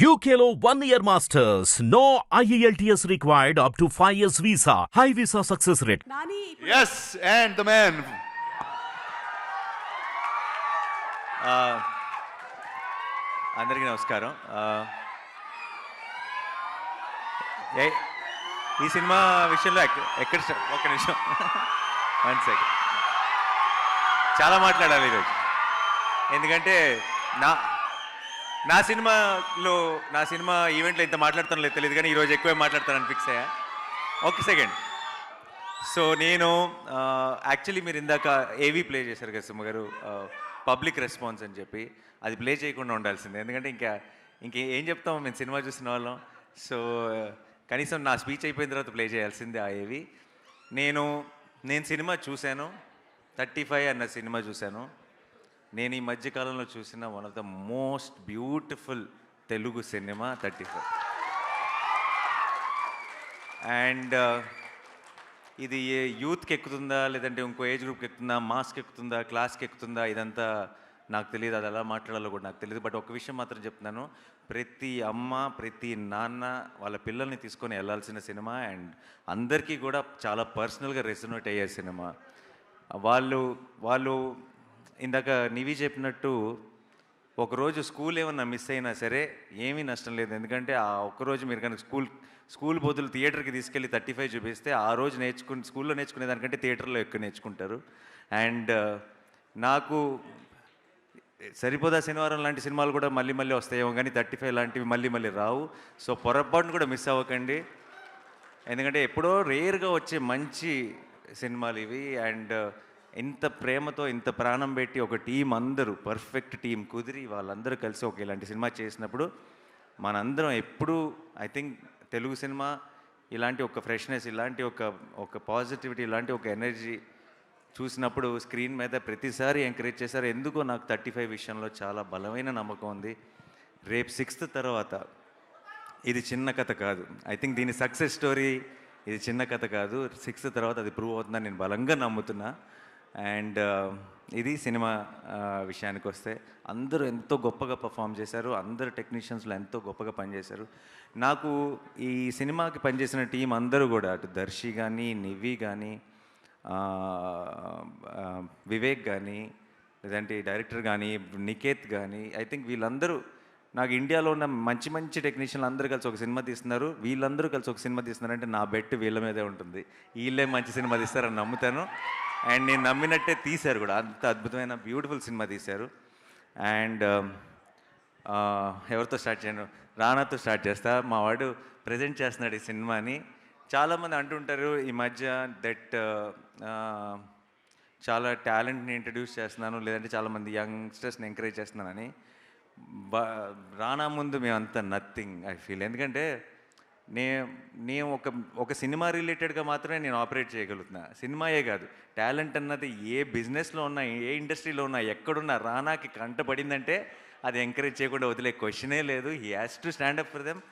UKLO 1 year masters. No IELTS required up to 5 years visa. High visa success rate. Nani ఇప్పుడు Yes, and the man. అందరికీ నమస్కారం. ఈ cinema విషయంలో ఎక్కడ ఒక్క నిమిషం 1 సెకండ్ చాలా మాట్లాడాలి ఈరోజు. ఎందుకంటే నా సినిమా ఈవెంట్లో ఇంత మాట్లాడుతానో లేదు తెలియదు, కానీ ఈరోజు ఎక్కువే మాట్లాడతానని ఫిక్స్ అయ్యా. ఒక సెకండ్. సో నేను యాక్చువల్లీ మీరు ఇందాక ఏవీ ప్లే చేశారు కదా సుమ గారు, పబ్లిక్ రెస్పాన్స్ అని చెప్పి. అది ప్లే చేయకుండా ఉండాల్సిందే, ఎందుకంటే ఇంకేం చెప్తాము మేము సినిమా చూసిన వాళ్ళం. సో కనీసం నా స్పీచ్ అయిపోయిన తర్వాత ప్లే చేయాల్సిందే ఆ ఏవి. నేను సినిమా చూశాను, 35 అన్న సినిమా చూశాను. నేను ఈ మధ్యకాలంలో చూసిన one of the most beautiful Telugu cinema 35. And ఇది యూత్కి ఎక్కుతుందా లేదంటే ఇంకో ఏజ్ గ్రూప్కి ఎక్కుతుందా, మాస్కి ఎక్కుతుందా, క్లాస్కి ఎక్కుతుందా, ఇదంతా నాకు తెలియదు. అది ఎలా మాట్లాడాలో కూడా నాకు తెలియదు. బట్ ఒక విషయం మాత్రం చెప్తున్నాను, ప్రతి అమ్మ ప్రతి నాన్న వాళ్ళ పిల్లల్ని తీసుకొని వెళ్ళాల్సిన సినిమా. అండ్ అందరికీ కూడా చాలా పర్సనల్గా రెసొనేట్ అయ్యే సినిమా. వాళ్ళు ఇందాక నివి చెప్పినట్టు ఒకరోజు స్కూల్ ఏమన్నా మిస్ అయినా సరే ఏమీ నష్టం లేదు. ఎందుకంటే ఆ ఒక్కరోజు మీరు కనుక స్కూల్ బదులు థియేటర్కి తీసుకెళ్ళి 35 చూపిస్తే ఆ రోజు స్కూల్లో నేర్చుకునే దానికంటే థియేటర్లో ఎక్కువ నేర్చుకుంటారు. అండ్ నాకు సరిపోదా శనివారం లాంటి సినిమాలు కూడా మళ్ళీ మళ్ళీ వస్తాయేమో, కానీ 35 లాంటివి మళ్ళీ రావు. సో పొరపాటును కూడా మిస్ అవ్వకండి, ఎందుకంటే ఎప్పుడో రేర్గా వచ్చే మంచి సినిమాలు ఇవి. అండ్ ఇంత ప్రేమతో ఇంత ప్రాణం పెట్టి ఒక టీం, అందరూ పర్ఫెక్ట్ టీం కుదిరి వాళ్ళందరూ కలిసి ఒక ఇలాంటి సినిమా చేసినప్పుడు మనందరం ఎప్పుడూ ఐ థింక్ తెలుగు సినిమా ఇలాంటి ఒక ఫ్రెష్నెస్, ఇలాంటి ఒక పాజిటివిటీ, ఇలాంటి ఒక ఎనర్జీ చూసినప్పుడు స్క్రీన్ మీద ప్రతిసారి ఎంకరేజ్ చేశారు. ఎందుకో నాకు 35 విషయంలో చాలా బలమైన నమ్మకం ఉంది. రేపు 6th తర్వాత ఇది చిన్న కథ కాదు. ఐ థింక్ దీని సక్సెస్ స్టోరీ ఇది చిన్న కథ కాదు. 6th తర్వాత అది ప్రూవ్ అవుతుందని నేను బలంగా నమ్ముతున్నా. అండ్ ఇది సినిమా విషయానికి వస్తే అందరూ ఎంతో గొప్పగా పర్ఫామ్ చేశారు. అందరు టెక్నీషియన్స్లో ఎంతో గొప్పగా పనిచేశారు. నాకు ఈ సినిమాకి పనిచేసిన టీం అందరూ కూడా, అటు దర్శి కానీ, నివి కానీ, వివేక్ కానీ, లేదంటే డైరెక్టర్ కానీ, నికేత్ కానీ, ఐ థింక్ వీళ్ళందరూ నాకు ఇండియాలో ఉన్న మంచి టెక్నీషియన్లు అందరూ కలిసి ఒక సినిమా తీస్తున్నారు. వీళ్ళందరూ కలిసి ఒక సినిమా తీస్తున్నారంటే నా బెట్ వీళ్ళ మీదే ఉంటుంది. వీళ్ళే మంచి సినిమా తీస్తారని నమ్ముతాను. అండ్ నేను నమ్మినట్టే తీశారు కూడా. అంత అద్భుతమైన బ్యూటిఫుల్ సినిమా తీశారు. అండ్ ఎవరితో స్టార్ట్ చేయను, రానాతో స్టార్ట్ చేస్తా. మా వాడు ప్రజెంట్ చేస్తున్నాడు ఈ సినిమాని. చాలామంది అంటుంటారు ఈ మధ్య దట్ చాలా టాలెంట్ని ఇంట్రడ్యూస్ చేస్తున్నాను, లేదంటే చాలామంది యంగ్స్టర్స్ని ఎంకరేజ్ చేస్తున్నానని. రానా ముందు మేమంతా నథింగ్ ఐ ఫీల్. ఎందుకంటే నేను ఒక సినిమా రిలేటెడ్గా మాత్రమే నేను ఆపరేట్ చేయగలుగుతున్నా. సినిమాయే కాదు, టాలెంట్ అన్నది ఏ బిజినెస్లో ఉన్నా, ఏ ఇండస్ట్రీలో ఉన్నా, ఎక్కడున్నా రానాకి కంటపడిందంటే అది ఎంకరేజ్ చేయకుండా వదిలే క్వశ్చనే లేదు. He has to stand up for them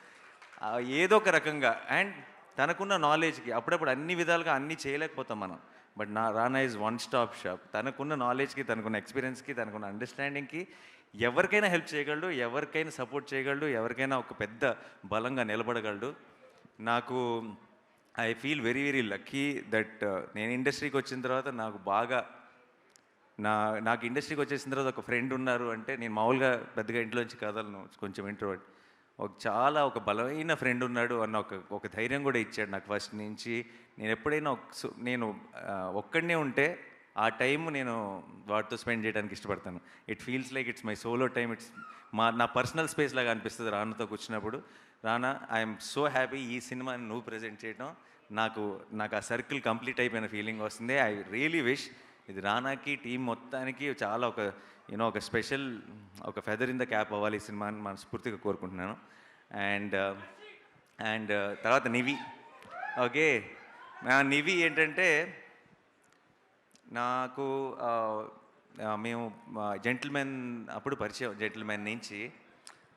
ఏదో ఒక రకంగా. అండ్ తనకున్న నాలెడ్జ్కి అప్పుడప్పుడు అన్ని విధాలుగా అన్నీ చేయలేకపోతాం మనం. But Rana is one stop shop. తనకున్న నాలెడ్జ్కి, తనకున్న ఎక్స్పీరియన్స్కి, తనకున్న అండర్స్టాండింగ్కి ఎవరికైనా హెల్ప్ చేయగలడు, ఎవరికైనా సపోర్ట్ చేయగలడు, ఎవరికైనా ఒక పెద్ద బలంగా నిలబడగలడు. నాకు I feel very lucky that నేను ఇండస్ట్రీకి వచ్చిన తర్వాత నాకు ఇండస్ట్రీకి వచ్చేసిన తర్వాత ఒక ఫ్రెండ్ ఉన్నారు. అంటే నేను మామూలుగా పెద్దగా ఇంట్లోంచి కదలను, కొంచెం ఇంట్రోవర్ట్. ఒక బలమైన ఫ్రెండ్ ఉన్నాడు అన్న ఒక ధైర్యం కూడా ఇచ్చాడు నాకు ఫస్ట్ నుంచి. నేను ఎప్పుడైనా నేను ఒక్కడనే ఉంటే ఆ టైం నేను వాటితో స్పెండ్ చేయడానికి ఇష్టపడతాను. It feels like it's my solo time. నా పర్సనల్ స్పేస్ లాగా అనిపిస్తుంది రానాతో కూర్చున్నప్పుడు. రానా, ఐఎమ్ సో హ్యాపీ ఈ సినిమాని నువ్వు ప్రజెంట్ చేయడం. నాకు ఆ సర్కిల్ కంప్లీట్ అయిపోయిన ఫీలింగ్ వస్తుంది. ఐ రియలీ విష్ ఇది రానాకి, టీం మొత్తానికి చాలా ఒక స్పెషల్, ఒక ఫెదర్ ఇన్ ద క్యాప్ అవ్వాలి ఈ సినిమాని మనస్ఫూర్తిగా కోరుకుంటున్నాను. అండ్ తర్వాత నివి. ఓకే, నివి ఏంటంటే నాకు మేము జెంటిల్మెన్ అప్పుడు పరిచయం, జెంటిల్మెన్ నుంచి.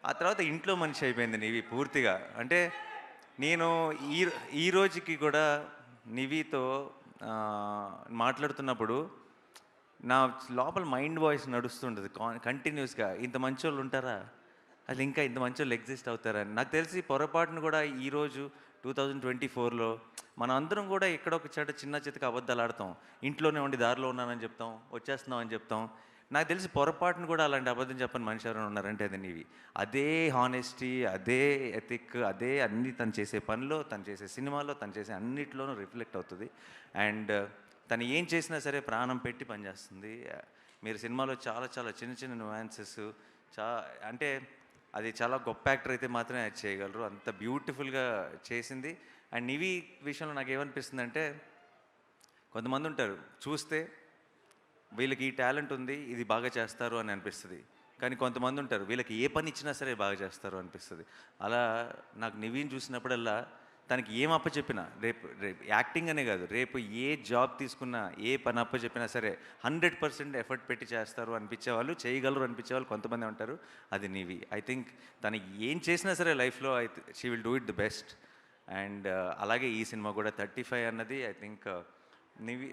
ఆ తర్వాత ఇంట్లో మనిషి అయిపోయింది నివి పూర్తిగా. అంటే నేను ఈ రోజుకి కూడా నివితో మాట్లాడుతున్నప్పుడు నా లోపల మైండ్ వాయిస్ నడుస్తుంటుంది కంటిన్యూస్గా. ఇంత మంచి వాళ్ళు ఉంటారా, అసలు ఇంకా ఇంత మంచోళ్ళు ఎగ్జిస్ట్ అవుతారని నాకు తెలిసి పొరపాటును కూడా ఈరోజు 2024లో మనం అందరం కూడా ఎక్కడో ఒక చోట చిన్న చితక అబద్ధాలు ఆడతాం. ఇంట్లోనే ఉండి దారిలో ఉన్నానని చెప్తాం, వచ్చేస్తున్నాం అని చెప్తాం. నాకు తెలిసి పొరపాటును కూడా అలాంటి అబద్ధం చెప్పని మనిషి ఎవరైనా ఉన్నారంటే అది నీవి. అదే హానెస్టీ, అదే ఎథిక్, అదే అన్నీ తను చేసే పనిలో, తను చేసే సినిమాలో, తను చేసే అన్నిట్లోనూ రిఫ్లెక్ట్ అవుతుంది. అండ్ తను ఏం చేసినా సరే ప్రాణం పెట్టి పనిచేస్తుంది. మీరు సినిమాలో చాలా చాలా చిన్న చిన్న నువాన్సెస్ చా అంటే అది చాలా గొప్ప యాక్టర్ అయితే మాత్రమే అది చేయగలరు. అంత బ్యూటిఫుల్గా చేసింది. అండ్ నివి విషయంలో నాకు ఏమనిపిస్తుందంటే, కొంతమంది ఉంటారు చూస్తే వీళ్ళకి ఈ టాలెంట్ ఉంది, ఇది బాగా చేస్తారు అని అనిపిస్తుంది. కానీ కొంతమంది ఉంటారు వీళ్ళకి ఏ పని ఇచ్చినా సరే బాగా చేస్తారు అనిపిస్తుంది. అలా నాకు నివిని చూసినప్పుడల్లా తనకి ఏం అప్పచెప్పినా, రేపు రేపు యాక్టింగ్ అనే కాదు, రేపు ఏ జాబ్ తీసుకున్నా, ఏ పని అప్పచెప్పినా సరే 100% ఎఫర్ట్ పెట్టి చేస్తారు అనిపించేవాళ్ళు, చేయగలరు అనిపించేవాళ్ళు కొంతమంది ఉంటారు. అది నివి. ఐ థింక్ తను ఏం చేసినా సరే లైఫ్లో she will do it the best. And అలాగే ఈ సినిమా కూడా 35 అన్నది ఐ థింక్ నివి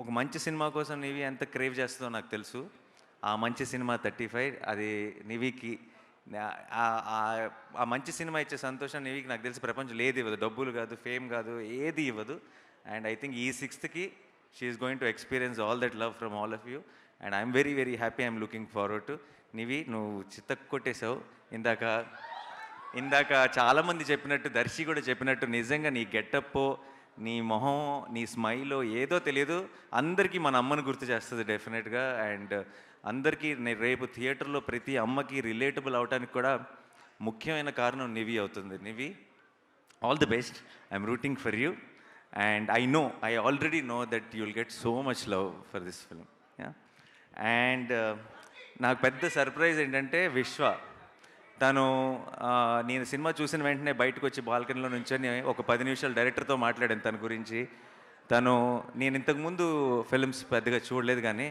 ఒక మంచి సినిమా కోసం నివి ఎంత క్రేవ్ చేస్తుందో నాకు తెలుసు. ఆ మంచి సినిమా 35 అది నివికి ఆ మంచి సినిమా ఇచ్చే సంతోషం నివికి నాకు తెలిసి ప్రపంచంలో ఏది ఇవ్వదు. డబ్బులు కాదు, ఫేమ్ కాదు, ఏది ఇవ్వదు. అండ్ ఐ థింక్ ఈ 6th she's going to experience all that love from all of you. And I'm very very happy, I'm looking forward to. Nivi, నువ్వు చిత్తకు కొట్టేశావు. ఇందాక ఇందాక చాలామంది చెప్పినట్టు, దర్శి కూడా చెప్పినట్టు, నిజంగా నీ గెటప్పో, నీ మొహం, నీ స్మైలో ఏదో తెలియదు, అందరికీ మన అమ్మను గుర్తు చేస్తుంది డెఫినెట్గా. అండ్ అందరికీ రేపు థియేటర్లో ప్రతి అమ్మకి రిలేటబుల్ అవడానికి కూడా ముఖ్యమైన కారణం నివి అవుతుంది. Nivi, all the best. I'm rooting for you. And I already know that you will get so much love for this film. And నాకు పెద్ద సర్ప్రైజ్ ఏంటంటే విశ్వ. తను నేను సినిమా చూసిన వెంటనే బయటకు వచ్చి బాల్కనీలో నుంచొని ఒక 10 నిమిషాలు డైరెక్టర్తో మాట్లాడాను తన గురించి. నేను ఇంతకుముందు ఫిల్మ్స్ పెద్దగా చూడలేదు, కానీ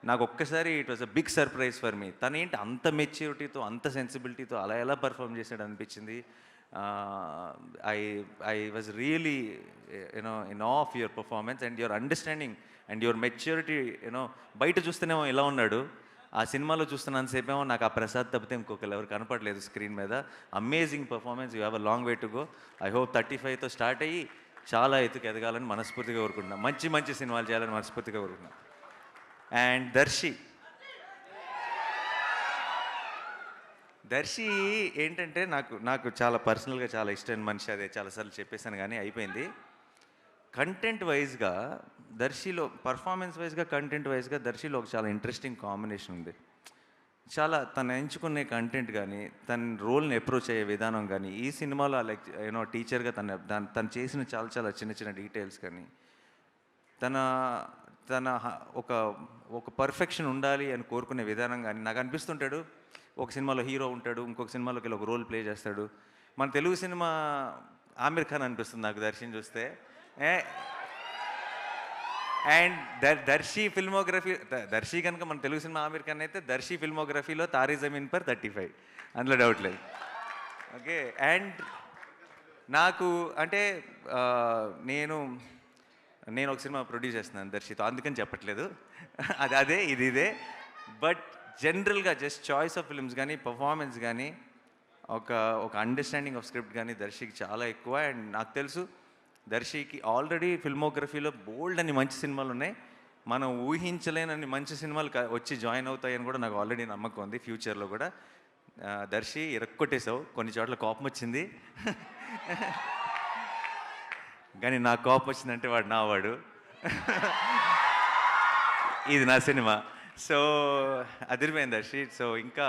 నాకు ఒక్కసారి it was a big surprise for me. తను ఏంటి అంత మెచ్యూరిటీతో, అంత సెన్సిబిలిటీతో అలా ఎలా పర్ఫామ్ చేశాడు అనిపించింది. I was really in of of your performance and your understanding and your maturity. బయట చూస్తేనేమో ఎలా ఉన్నాడు, ఆ సినిమాలో చూస్తున్నంతసేపేమో నాకు ఆ ప్రసాద్ తప్పితే ఇంకొకరు ఎవరు కనపడలేదు స్క్రీన్ మీద. Amazing performance. You have a long way to go. I hope 35తో స్టార్ట్ అయ్యి చాలా ఎత్తుకు ఎదగాలని మనస్ఫూర్తిగా కోరుకుంటున్నాను. మంచి మంచి సినిమాలు చేయాలని మనస్ఫూర్తిగా కోరుకుంటున్నాను. అండ్ దర్శి ఏంటంటే నాకు చాలా పర్సనల్గా చాలా ఇష్టమైన మనిషి. అదే చాలాసార్లు చెప్పేశాను కానీ అయిపోయింది. కంటెంట్ వైజ్గా దర్శిలో, పర్ఫార్మెన్స్ వైజ్గా, కంటెంట్ వైజ్గా దర్శిలో ఒక చాలా ఇంట్రెస్టింగ్ కాంబినేషన్ ఉంది. చాలా తను ఎంచుకునే కంటెంట్ కానీ, తన రోల్ని అప్రోచ్ అయ్యే విధానం కానీ, ఈ సినిమాలో లైక్ టీచర్గా తను చేసిన చాలా చాలా చిన్న చిన్న డీటెయిల్స్ కానీ, తన తన ఒక పర్ఫెక్షన్ ఉండాలి అని కోరుకునే విధానం కానీ, నాకు అనిపిస్తుంటాడు ఒక సినిమాలో హీరో ఉంటాడు, ఇంకొక సినిమాలోకి వెళ్ళి ఒక రోల్ ప్లే చేస్తాడు. మన తెలుగు సినిమా ఆమిర్ ఖాన్ అనిపిస్తుంది నాకు దర్శిని చూస్తే. అండ్ దర్శి ఫిల్మోగ్రఫీ, దర్శి కనుక మన తెలుగు సినిమా ఆమిర్ ఖాన్ అయితే, దర్శి ఫిల్మోగ్రఫీలో తారీ జమీన్ పర్ 35, అందులో డౌట్ లేదు. ఓకే. అండ్ నాకు అంటే నేను ఒక సినిమా ప్రొడ్యూస్ చేస్తున్నాను దర్శితో, అందుకని చెప్పట్లేదు. అదే ఇదే. బట్ జనరల్గా జస్ట్ చాయిస్ ఆఫ్ ఫిల్మ్స్ కానీ, పర్ఫార్మెన్స్ కానీ, ఒక అండర్స్టాండింగ్ ఆఫ్ స్క్రిప్ట్ కానీ దర్శికి చాలా ఎక్కువ. అండ్ నాకు తెలుసు దర్శికి ఆల్రెడీ ఫిల్మోగ్రఫీలో బోల్డ్ అని మంచి సినిమాలు ఉన్నాయి. మనం ఊహించలేనన్ని మంచి సినిమాలు వచ్చి జాయిన్ అవుతాయని కూడా నాకు ఆల్రెడీ నమ్మకం ఉంది. ఫ్యూచర్లో కూడా దర్శి ఇరక్కొట్టేశావు. కొన్ని చోట్ల కోపం వచ్చింది, కానీ నాకు కోపం వచ్చిందంటే వాడు నావాడు. ఇది నా సినిమా. సో అదిరిపోయింది దర్శి. సో ఇంకా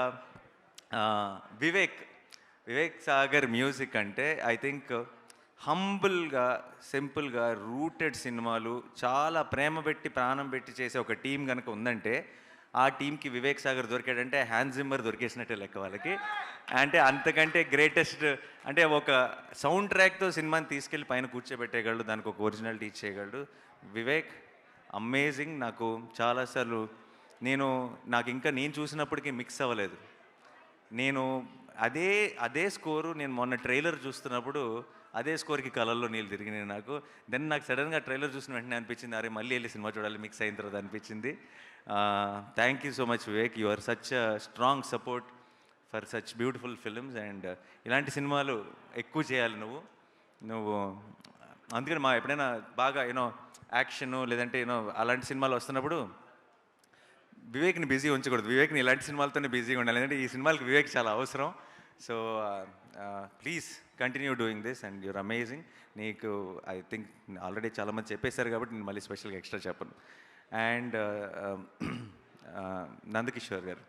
వివేక్ సాగర్ మ్యూజిక్ అంటే ఐ థింక్ హంబుల్గా, సింపుల్గా రూటెడ్ సినిమాలు, చాలా ప్రేమ పెట్టి ప్రాణం పెట్టి చేసే ఒక టీం కనుక ఉందంటే, ఆ టీంకి వివేక్ సాగర్ దొరికాడంటే హ్యాన్స్ జిమ్మర్ దొరికేసినట్టే లెక్క వాళ్ళకి. అంటే అంతకంటే గ్రేటెస్ట్, అంటే ఒక సౌండ్ ట్రాక్తో సినిమాని తీసుకెళ్ళి పైన కూర్చోబెట్టేయగలడు, దానికి ఒక ఒరిజినాలిటీ ఇచ్చేయగలడు వివేక్. అమేజింగ్. నాకు చాలాసార్లు నాకు ఇంకా నేను చూసినప్పటికీ మిక్స్ అవ్వలేదు. అదే స్కోరు నేను మొన్న ట్రైలర్ చూస్తున్నప్పుడు అదే స్కోర్కి కలర్లో నీళ్ళు తిరిగినాయి నాకు. నాకు సడన్గా ట్రైలర్ చూసిన వెంటనే అనిపించింది, అరే మళ్ళీ వెళ్ళి సినిమా చూడాలి మిక్స్ అయిన తర్వాత అనిపించింది. Thank you so much Vivek. You are such a strong support for such beautiful films. And ఇలాంటి సినిమాలు ఎక్కువ చేయాలి నువ్వు అందుకని ఎప్పుడైనా బాగా యూనో యాక్షన్ లేదంటే యూనో అలాంటి సినిమాలు వస్తున్నప్పుడు వివేక్ని బిజీ ఉంచకూడదు. వివేక్ని ఇలాంటి సినిమాలతోనే బిజీగా ఉండాలి, ఎందుకంటే ఈ సినిమాలకి వివేక్ చాలా అవసరం. So please continue doing this and your amazing. నీకు ఐ థింక్ ఆల్రెడీ చాలామంది చెప్పేశారు కాబట్టి నేను మళ్ళీ స్పెషల్గా ఎక్స్ట్రా చెప్పను. అండ్ నందకిషోర్ గారు,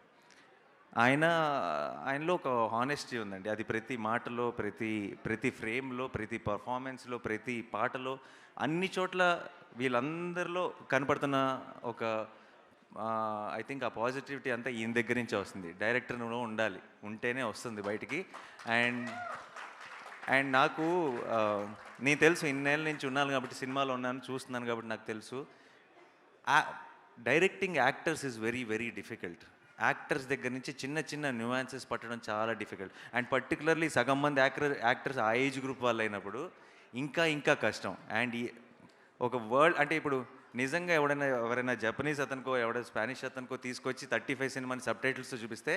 ఆయనలో ఒక హానెస్టీ ఉందండి. అది ప్రతి మాటలో, ప్రతి ఫ్రేమ్లో, ప్రతి పర్ఫార్మెన్స్లో, ప్రతి పాటలో, అన్ని చోట్ల వీళ్ళందరిలో కనపడుతున్న ఒక ఐ థింక్ ఆ పాజిటివిటీ అంతా ఈయన దగ్గర నుంచే వస్తుంది. డైరెక్టర్లో ఉండాలి, ఉంటేనే వస్తుంది బయటికి. అండ్ నాకు నేను తెలుసు, ఇన్నేళ్ళ నుంచి ఉన్నాను కాబట్టి, సినిమాలో ఉన్నాను, చూస్తున్నాను కాబట్టి నాకు తెలుసు, directing actors is very very difficult. Actors దగ్గర నుంచి చిన్న చిన్న న్యూయాన్సెస్ పట్టడం చాలా డిఫికల్ట్. అండ్ పర్టికులర్లీ సగం మంది యాక్టర్స్ ఆ ఏజ్ గ్రూప్ వాళ్ళు అయినప్పుడు ఇంకా కష్టం. అండ్ ఒక వర్డ్ అంటే ఇప్పుడు నిజంగా ఎవరైనా జపనీస్ అతనికో స్పానిష్ అతనికో తీసుకొచ్చి 35 సినిమాని సబ్ టైటిల్స్తో చూపిస్తే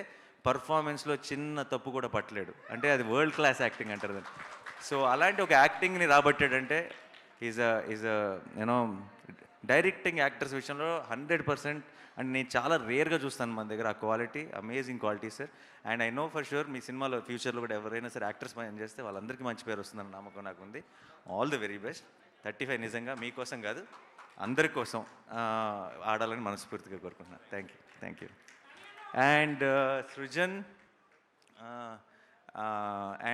పర్ఫార్మెన్స్లో చిన్న తప్పు కూడా పట్టలేడు. అంటే అది వరల్డ్ క్లాస్ యాక్టింగ్ అంటారు దాన్ని. సో అలాంటి ఒక యాక్టింగ్ని రాబట్టాడంటే ఈజ్ యూనో డైరెక్టింగ్ యాక్టర్స్ విషయంలో 100%. అండ్ నేను చాలా రేర్గా చూస్తాను మన దగ్గర ఆ quality, amazing quality sir. And I know for sure మీ సినిమాలో ఫ్యూచర్లో కూడా ఎవరైనా సరే యాక్టర్స్ పని చేస్తే వాళ్ళందరికీ మంచి పేరు వస్తుందని నమ్మకం నాకు ఉంది. All the very best. 35 నిజంగా మీకోసం కాదు, అందరి కోసం ఆడాలని మనస్ఫూర్తిగా కోరుకుంటున్నాను. Thank you. And Srujan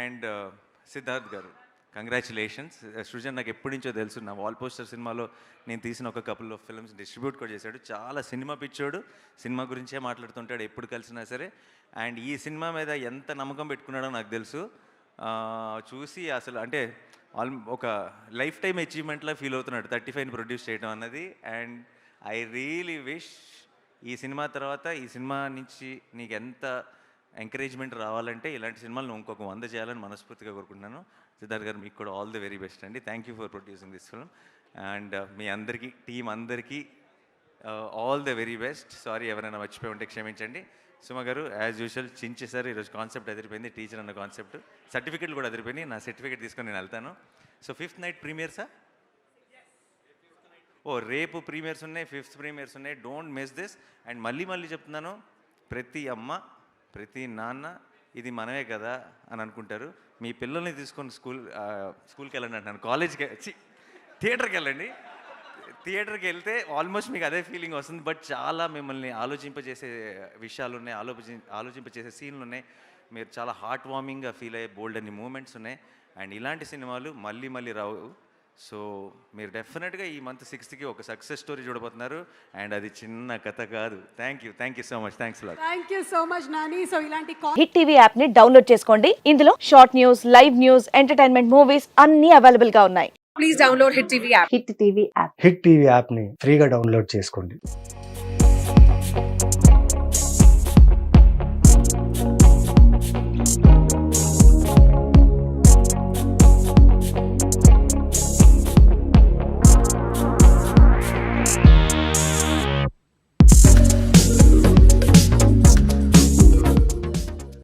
and Siddharth గారు, కంగ్రాచులేషన్స్. సృజన్ నాకు ఎప్పటి నుంచో తెలుసు, నా వాల్ పోస్టర్ సినిమాలో నేను తీసిన ఒక కపుల్ ఆఫ్ ఫిల్మ్స్ డిస్ట్రిబ్యూట్ కూడా చేశాడు. చాలా సినిమా పిచ్చోడు, సినిమా గురించే మాట్లాడుతుంటాడు ఎప్పుడు కలిసినా సరే. అండ్ ఈ సినిమా మీద ఎంత నమ్మకం పెట్టుకున్నాడో నాకు తెలుసు. చూసి అసలు అంటే ఒక లైఫ్ టైమ్ అచీవ్మెంట్లా ఫీల్ అవుతున్నాడు 35ని ప్రొడ్యూస్ చేయడం అన్నది. అండ్ ఐ రియలీ విష్ ఈ సినిమా తర్వాత ఈ సినిమా నుంచి నీకు ఎంత ఎంకరేజ్మెంట్ రావాలంటే ఇలాంటి సినిమాలు నువ్వు ఇంకొక 100 చేయాలని మనస్ఫూర్తిగా కోరుకుంటున్నాను. సిద్ధార్థ్ గారు, మీకు కూడా ఆల్ ది వెరీ బెస్ట్ అండి. Thank you for producing this film. And మీ అందరికీ, టీం అందరికీ all the very best. Sorry ఎవరైనా మర్చిపోయి ఉంటే క్షమించండి. సుమ గారు, యాజ్ యూజువల్ చించేశారు. ఈరోజు కాన్సెప్ట్ అదిరిపోయింది, టీచర్ అన్న కాన్సెప్ట్. సర్టిఫికెట్లు కూడా అదిరిపోయింది. నా సర్టిఫికేట్ తీసుకొని నేను వెళ్తాను. సో 5th నైట్ ప్రీమియర్సా? రేపు ప్రీమియర్స్ ఉన్నాయి, 5th ప్రీమియర్స్ ఉన్నాయి. Don't miss this. అండ్ మళ్ళీ చెప్తున్నాను, ప్రతి అమ్మ ప్రతి నాన్న ఇది మనమే కదా అని అనుకుంటారు. మీ పిల్లల్ని తీసుకొని స్కూల్కి వెళ్ళండి అంటున్నాను, కాలేజ్కి థియేటర్కి వెళ్ళండి. థియేటర్కి వెళ్తే ఆల్మోస్ట్ మీకు అదే ఫీలింగ్ వస్తుంది. బట్ చాలా మిమ్మల్ని ఆలోచింపజేసే విషయాలు ఉన్నాయి, ఆలోచింపజేసే సీన్లు ఉన్నాయి. మీరు చాలా హార్ట్ వార్మింగ్గా ఫీల్ అయ్యే బోల్డ్ అన్ని మూమెంట్స్ ఉన్నాయి. అండ్ ఇలాంటి సినిమాలు మళ్ళీ రావు. సో మీరు డెఫినెట్గా ఈ మంత్ 6th ఒక సక్సెస్ స్టోరీ చూడబోతున్నారు. అండ్ అది చిన్న కథ కాదు. Thank you so much. Thanks lot. Thank you so much Nani. So ఇలాంటి హిట్ టీవీ యాప్ ని డౌన్లోడ్ చేసుకోండి. ఇందులో short news, live news, entertainment movies అన్ని అవైలబుల్ గా ఉన్నాయి. Please download hit TV app. Hit TV app. Hit TV యాప్ని ఫ్రీగా download చేసుకోండి.